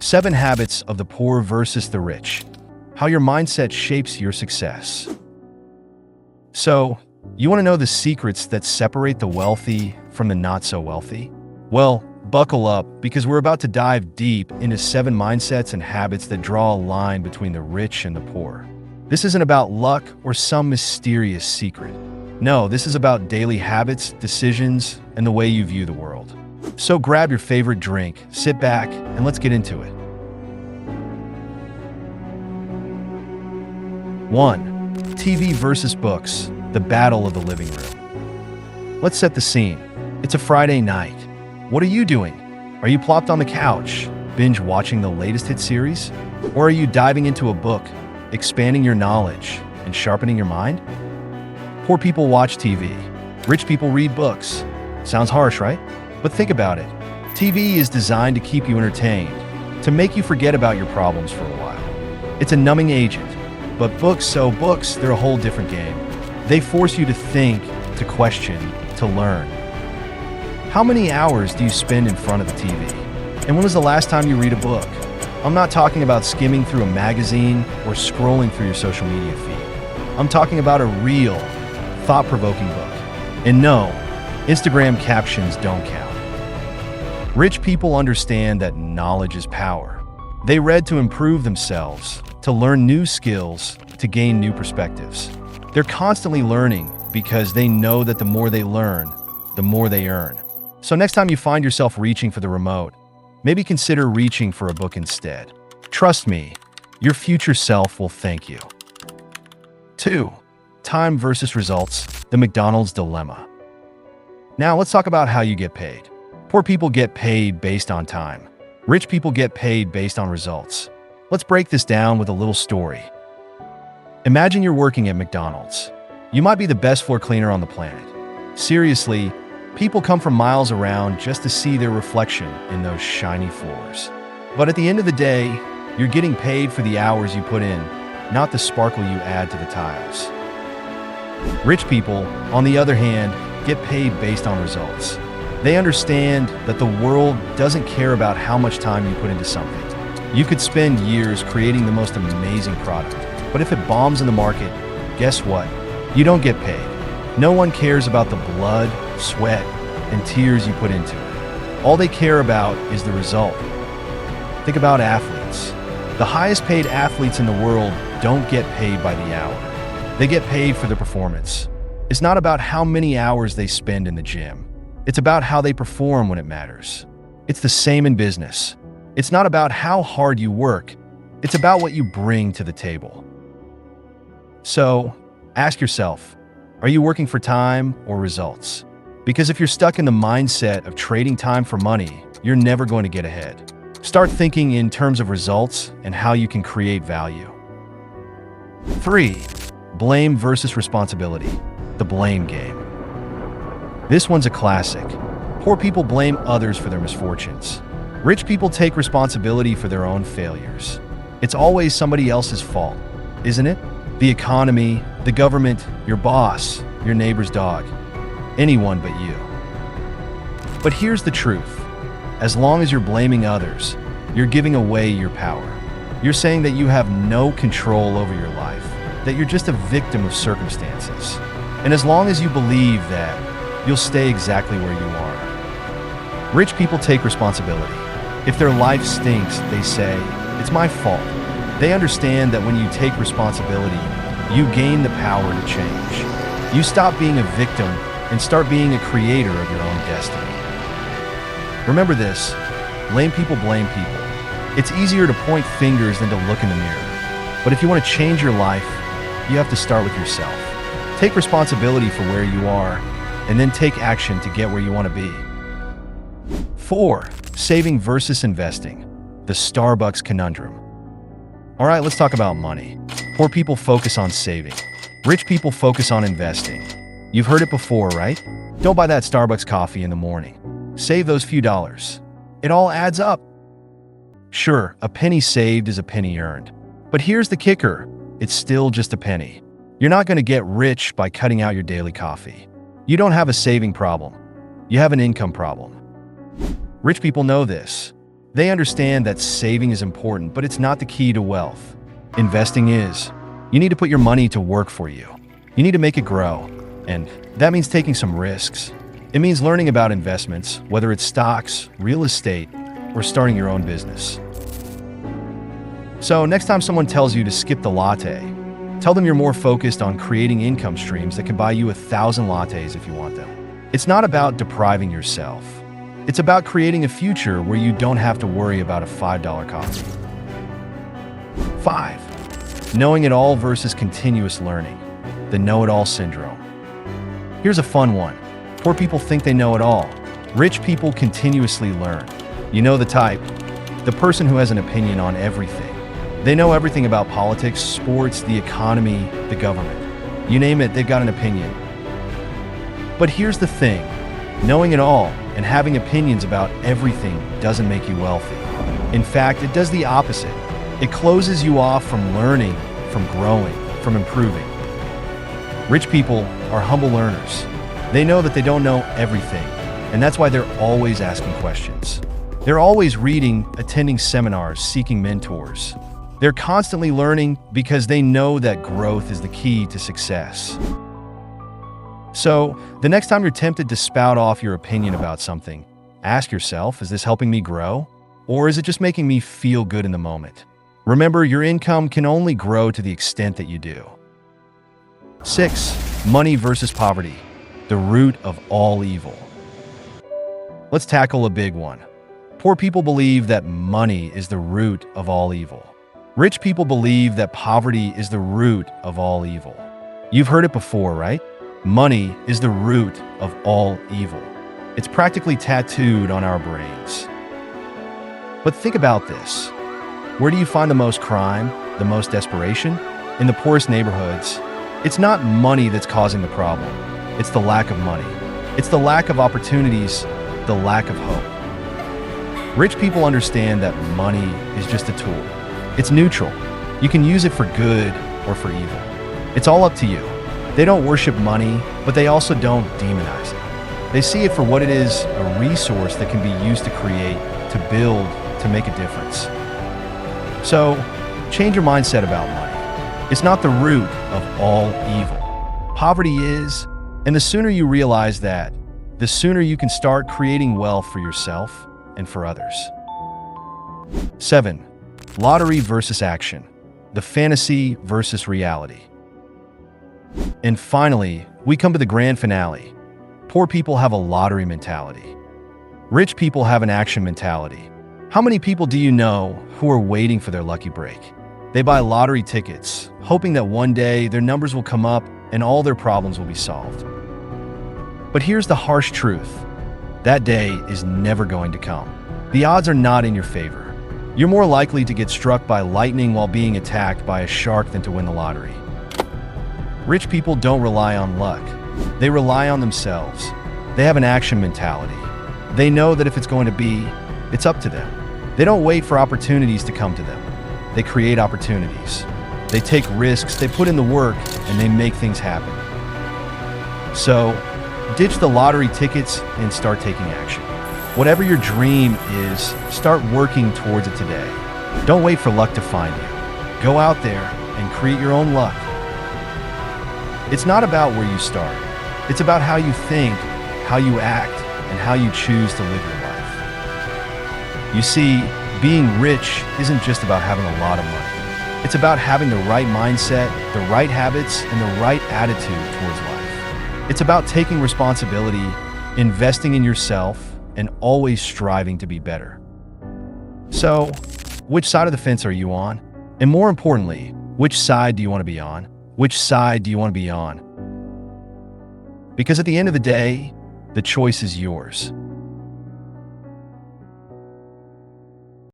7 Habits of the Poor versus the Rich. How your mindset shapes your success. So, you want to know the secrets that separate the wealthy from the not so wealthy? Well, buckle up because we're about to dive deep into 7 mindsets and habits that draw a line between the rich and the poor. This isn't about luck or some mysterious secret. No, this is about daily habits, decisions, and the way you view the world. So grab your favorite drink, sit back, and let's get into it. 1. TV versus books, the battle of the living room. Let's set the scene. It's a Friday night. What are you doing? Are you plopped on the couch, binge watching the latest hit series? Or are you diving into a book, expanding your knowledge, and sharpening your mind? Poor people watch TV. Rich people read books. Sounds harsh, right? But think about it. TV is designed to keep you entertained, to make you forget about your problems for a while. It's a numbing agent. But books, they're a whole different game. They force you to think, to question, to learn. How many hours do you spend in front of the TV? And when was the last time you read a book? I'm not talking about skimming through a magazine or scrolling through your social media feed. I'm talking about a real, thought-provoking book. And no, Instagram captions don't count. Rich people understand that knowledge is power. They read to improve themselves, to learn new skills, to gain new perspectives. They're constantly learning because they know that the more they learn, the more they earn. So next time you find yourself reaching for the remote, maybe consider reaching for a book instead. Trust me, your future self will thank you. 2. Time versus results, the McDonald's dilemma. Now let's talk about how you get paid. Poor people get paid based on time. Rich people get paid based on results. Let's break this down with a little story. Imagine you're working at McDonald's. You might be the best floor cleaner on the planet. Seriously, people come from miles around just to see their reflection in those shiny floors. But at the end of the day, you're getting paid for the hours you put in, not the sparkle you add to the tiles. Rich people, on the other hand, get paid based on results. They understand that the world doesn't care about how much time you put into something. You could spend years creating the most amazing product, but if it bombs in the market, guess what? You don't get paid. No one cares about the blood, sweat, and tears you put into it. All they care about is the result. Think about athletes. The highest paid athletes in the world don't get paid by the hour. They get paid for their performance. It's not about how many hours they spend in the gym. It's about how they perform when it matters. It's the same in business. It's not about how hard you work. It's about what you bring to the table. So, ask yourself, are you working for time or results? Because if you're stuck in the mindset of trading time for money, you're never going to get ahead. Start thinking in terms of results and how you can create value. 3. Blame versus responsibility, the blame game. This one's a classic. Poor people blame others for their misfortunes. Rich people take responsibility for their own failures. It's always somebody else's fault, isn't it? The economy, the government, your boss, your neighbor's dog, anyone but you. But here's the truth. As long as you're blaming others, you're giving away your power. You're saying that you have no control over your life, that you're just a victim of circumstances. And as long as you believe that, you'll stay exactly where you are. Rich people take responsibility. If their life stinks, they say, "It's my fault." They understand that when you take responsibility, you gain the power to change. You stop being a victim and start being a creator of your own destiny. Remember this, lame people blame people. It's easier to point fingers than to look in the mirror. But if you want to change your life, you have to start with yourself. Take responsibility for where you are, and then take action to get where you want to be. 4. Saving versus investing, the Starbucks conundrum. All right, let's talk about money. Poor people focus on saving. Rich people focus on investing. You've heard it before, right? Don't buy that Starbucks coffee in the morning. Save those few dollars. It all adds up. Sure, a penny saved is a penny earned. But here's the kicker. It's still just a penny. You're not going to get rich by cutting out your daily coffee. You don't have a saving problem. You have an income problem. Rich people know this. They understand that saving is important, but it's not the key to wealth. Investing is. You need to put your money to work for you. You need to make it grow. And that means taking some risks. It means learning about investments, whether it's stocks, real estate, or starting your own business. So next time someone tells you to skip the latte, tell them you're more focused on creating income streams that can buy you 1,000 lattes if you want them. It's not about depriving yourself. It's about creating a future where you don't have to worry about a $5 coffee. 5. Knowing it all versus continuous learning. The know-it-all syndrome. Here's a fun one. Poor people think they know it all. Rich people continuously learn. You know the type. The person who has an opinion on everything. They know everything about politics, sports, the economy, the government. You name it, they've got an opinion. But here's the thing. Knowing it all and having opinions about everything doesn't make you wealthy. In fact, it does the opposite. It closes you off from learning, from growing, from improving. Rich people are humble learners. They know that they don't know everything, and that's why they're always asking questions. They're always reading, attending seminars, seeking mentors. They're constantly learning because they know that growth is the key to success. So, the next time you're tempted to spout off your opinion about something, ask yourself, is this helping me grow? Or is it just making me feel good in the moment? Remember, your income can only grow to the extent that you do. 6. Money versus poverty. The root of all evil. Let's tackle a big one. Poor people believe that money is the root of all evil. Rich people believe that poverty is the root of all evil. You've heard it before, right? Money is the root of all evil. It's practically tattooed on our brains. But think about this. Where do you find the most crime, the most desperation? In the poorest neighborhoods. It's not money that's causing the problem. It's the lack of money. It's the lack of opportunities, the lack of hope. Rich people understand that money is just a tool. It's neutral. You can use it for good or for evil. It's all up to you. They don't worship money, but they also don't demonize it. They see it for what it is, a resource that can be used to create, to build, to make a difference. So, change your mindset about money. It's not the root of all evil. Poverty is, and the sooner you realize that, the sooner you can start creating wealth for yourself and for others. 7. Lottery versus action. The fantasy versus reality. And finally, we come to the grand finale. Poor people have a lottery mentality. Rich people have an action mentality. How many people do you know who are waiting for their lucky break? They buy lottery tickets, hoping that one day their numbers will come up and all their problems will be solved. But here's the harsh truth. That day is never going to come. The odds are not in your favor. You're more likely to get struck by lightning while being attacked by a shark than to win the lottery. Rich people don't rely on luck. They rely on themselves. They have an action mentality. They know that if it's going to be, it's up to them. They don't wait for opportunities to come to them. They create opportunities. They take risks, they put in the work, and they make things happen. So, ditch the lottery tickets and start taking action. Whatever your dream is, start working towards it today. Don't wait for luck to find you. Go out there and create your own luck. It's not about where you start. It's about how you think, how you act, and how you choose to live your life. You see, being rich isn't just about having a lot of money. It's about having the right mindset, the right habits, and the right attitude towards life. It's about taking responsibility, investing in yourself, and always striving to be better. So, which side of the fence are you on? And more importantly, which side do you want to be on? Which side do you want to be on? Because at the end of the day, the choice is yours.